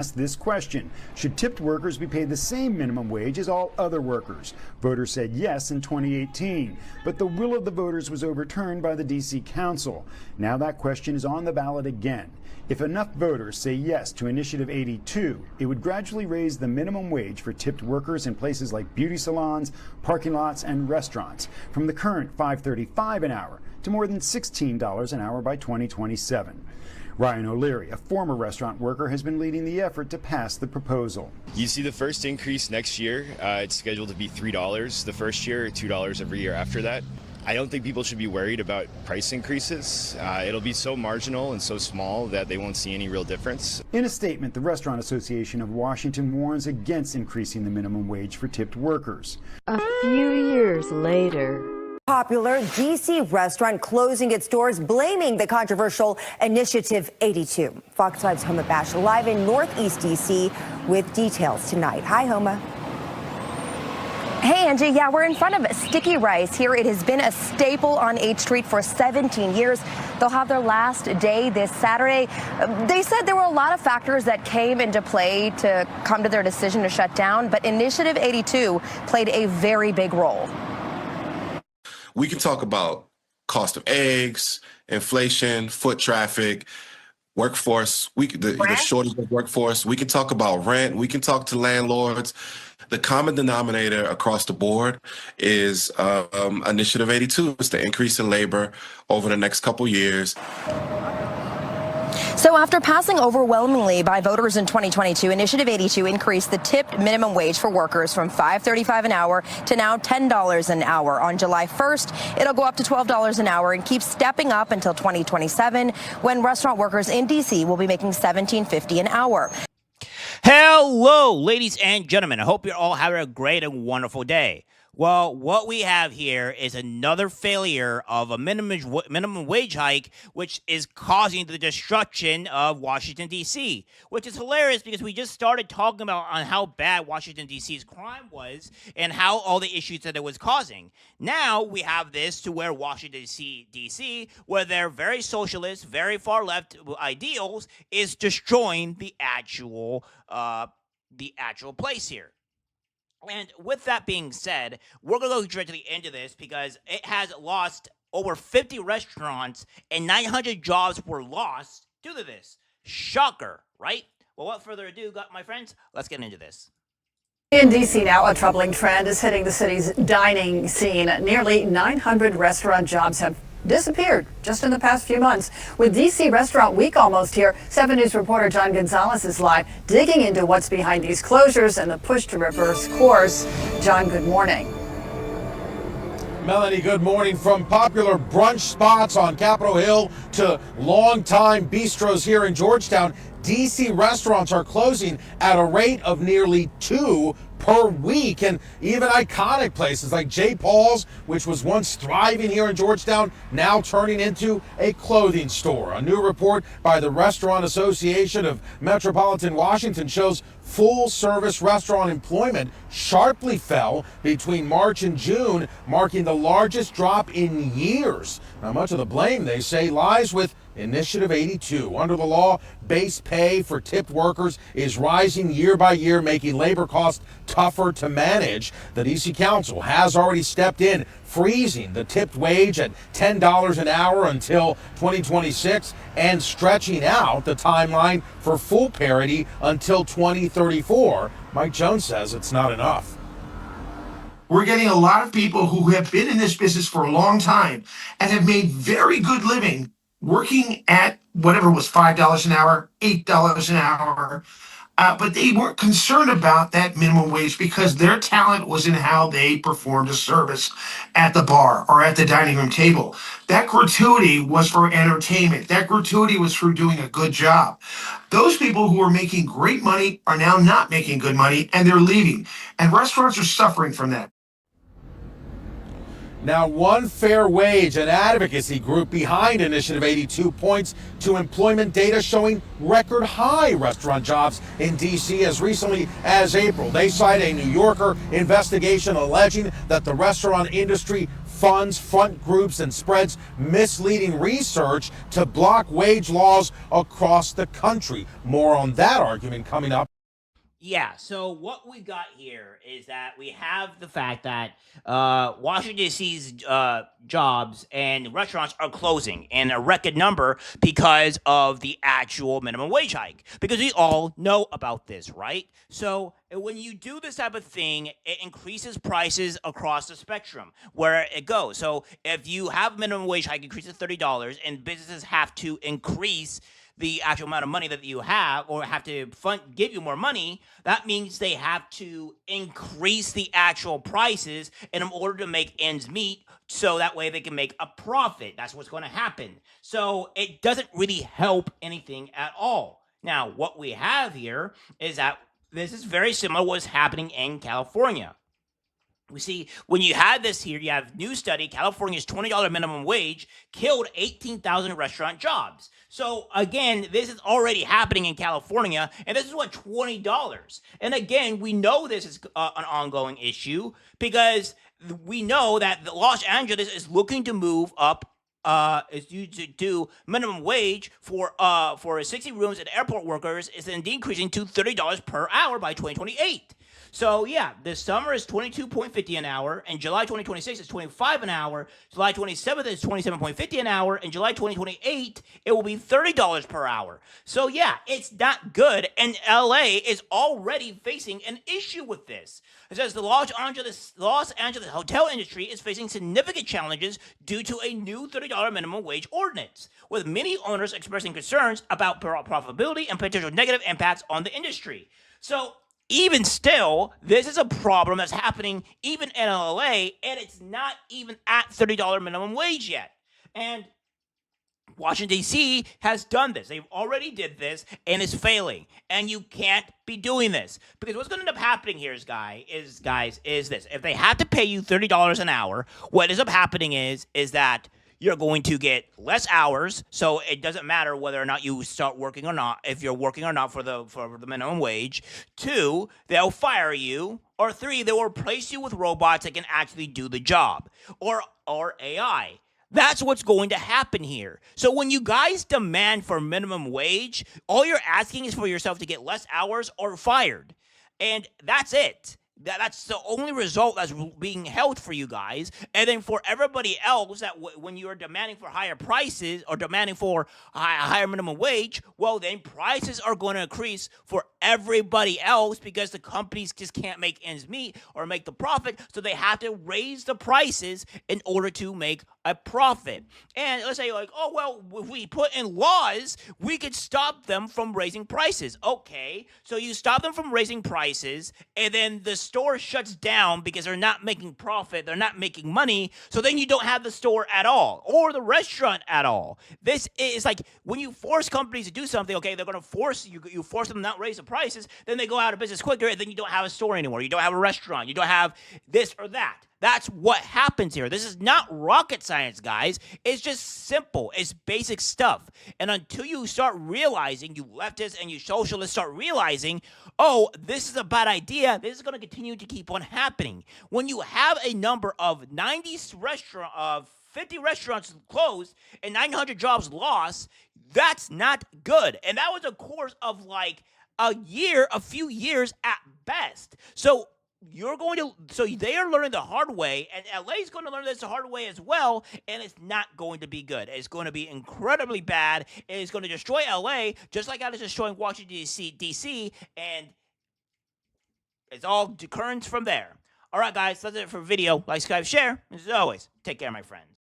asked this question: should tipped workers be paid the same minimum wage as all other workers? Voters said yes in 2018, but the will of the voters was overturned by the D.C. Council. Now that question is on the ballot again. If enough voters say yes to Initiative 82, it would gradually raise the minimum wage for tipped workers in places like beauty salons, parking lots, and restaurants from the current $5.35 an hour to more than $16 an hour by 2027. Ryan O'Leary, a former restaurant worker, has been leading the effort to pass the proposal. You see the first increase next year. It's scheduled to be $3 the first year, $2 every year after that. I don't think people should be worried about price increases. It'll be so marginal and so small that they won't see any real difference. In a statement, the Restaurant Association of Washington warns against increasing the minimum wage for tipped workers. A few years later, popular D.C. restaurant closing its doors, blaming the controversial Initiative 82. Fox 5's Homa Bash live in Northeast D.C. with details tonight. Hi, Homa. Hey, Angie. Yeah, we're in front of Sticky Rice here. It has been a staple on 8th Street for 17 years. They'll have their last day this Saturday. They said there were a lot of factors that came into play to come to their decision to shut down, but Initiative 82 played a very big role. We can talk about cost of eggs, inflation, foot traffic, workforce, the shortage of workforce. We can talk about rent. We can talk to landlords. The common denominator across the board is Initiative 82. It's the increase in labor over the next couple years. So after passing overwhelmingly by voters in 2022, Initiative 82 increased the tipped minimum wage for workers from $5.35 an hour to now $10 an hour. On July 1st, it'll go up to $12 an hour and keep stepping up until 2027, when restaurant workers in D.C. will be making $17.50 an hour. Hello, ladies and gentlemen. I hope you're all having a great and wonderful day. Well, what we have here is another failure of a minimum wage hike, which is causing the destruction of Washington, D.C., which is hilarious because we just started talking about on how bad Washington, D.C.'s crime was and how all the issues that it was causing. Now we have this to where Washington, D.C., where their very socialist, very far left ideals is destroying the actual place here. And with that being said, we're going to go directly into this because it has lost over 50 restaurants and 900 jobs were lost due to this. Shocker, right? Well, without further ado, my friends, let's get into this. In D.C. now, a troubling trend is hitting the city's dining scene. Nearly 900 restaurant jobs have disappeared just in the past few months. With D.C. Restaurant Week almost here, 7 News reporter John Gonzalez is live, digging into what's behind these closures and the push to reverse course. John, good morning. Melanie, good morning. From popular brunch spots on Capitol Hill to longtime bistros here in Georgetown, D.C. restaurants are closing at a rate of nearly 2 per week, and even iconic places like J. Paul's, which was once thriving here in Georgetown, now turning into a clothing store. A new report by the Restaurant Association of Metropolitan Washington shows full-service restaurant employment sharply fell between March and June, marking the largest drop in years. Now, much of the blame, they say, lies with Initiative 82. Under the law, base pay for tipped workers is rising year by year, making labor costs tougher to manage. The D.C. Council has already stepped in, freezing the tipped wage at $10 an hour until 2026 and stretching out the timeline for full parity until 2034. Mike Jones says it's not enough. We're getting a lot of people who have been in this business for a long time and have made very good living working at whatever was $5 an hour, $8 an hour, but they weren't concerned about that minimum wage because their talent was in how they performed a service at the bar or at the dining room table. That gratuity was for entertainment. That gratuity was for doing a good job. Those people who were making great money are now not making good money, and they're leaving. And restaurants are suffering from that. Now, One Fair Wage, an advocacy group behind Initiative 82, points to employment data showing record high restaurant jobs in D.C. as recently as April. They cite a New Yorker investigation alleging that the restaurant industry funds, front groups, and spreads misleading research to block wage laws across the country. More on that argument coming up. Yeah, so what we got here is that we have the fact that Washington, D.C.'s jobs and restaurants are closing in a record number because of the actual minimum wage hike. Because we all know about this, right? So when you do this type of thing, it increases prices across the spectrum where it goes. So if you have minimum wage hike increases $30 and businesses have to increase the actual amount of money that you have or have to give you more money, that means they have to increase the actual prices in order to make ends meet so that way they can make a profit. That's what's going to happen. So it doesn't really help anything at all. Now, what we have here is that this is very similar to what's happening in California. We see when you had this here, you have new study, California's $20 minimum wage killed 18,000 restaurant jobs. So again, this is already happening in California, and this is what, $20. And again, we know this is an ongoing issue because we know that Los Angeles is looking to move up is due to do minimum wage for 60 rooms and airport workers is then decreasing to $30 per hour by 2028. So yeah, this summer is $22.50 an hour, and July 2026 is $25 an hour. July 27th is $27.50 an hour, and July 2028 it will be $30 per hour. So yeah, it's not good, and LA is already facing an issue with this. It says the Los Angeles hotel industry is facing significant challenges due to a new $30 minimum wage ordinance, with many owners expressing concerns about profitability and potential negative impacts on the industry. So even still, this is a problem that's happening even in LA, and it's not even at $30 minimum wage yet. And Washington, D.C. has done this. They've already did this, and it's failing. And you can't be doing this. Because what's going to end up happening here is this. If they have to pay you $30 an hour, what ends up happening is that you're going to get less hours, so it doesn't matter whether or not you start working or not, if you're working or not for the minimum wage. 2, they'll fire you. Or 3, they will replace you with robots that can actually do the job. Or AI. That's what's going to happen here. So when you guys demand for minimum wage, all you're asking is for yourself to get less hours or fired. And that's it. That's the only result that's being held for you guys. And then for everybody else, that when you are demanding for higher prices or demanding for a higher minimum wage, well, then prices are going to increase for everybody else because the companies just can't make ends meet or make the profit. So they have to raise the prices in order to make a profit. And let's say like, oh, well, if we put in laws, we could stop them from raising prices. Okay, so you stop them from raising prices, and then the store shuts down because they're not making profit, they're not making money, so then you don't have the store at all or the restaurant at all. This is like when you force companies to do something, okay, they're going to force you force them to not raise the prices, then they go out of business quicker, and then you don't have a store anymore, you don't have a restaurant, you don't have this or that. That's what happens here. This is not rocket science, guys. It's just simple. It's basic stuff. And until you start realizing, you leftists and you socialists start realizing, oh, this is a bad idea, this is going to continue to keep on happening. When you have a number of 50 restaurants closed and 900 jobs lost, that's not good. And that was a course of like a few years at best. So they are learning the hard way, and LA is going to learn this the hard way as well, and it's not going to be good. It's going to be incredibly bad. It's going to destroy LA, just like how it's destroying Washington, D.C., and it's all currents from there. All right, guys, that's it for video. Like, subscribe, share. As always, take care, my friends.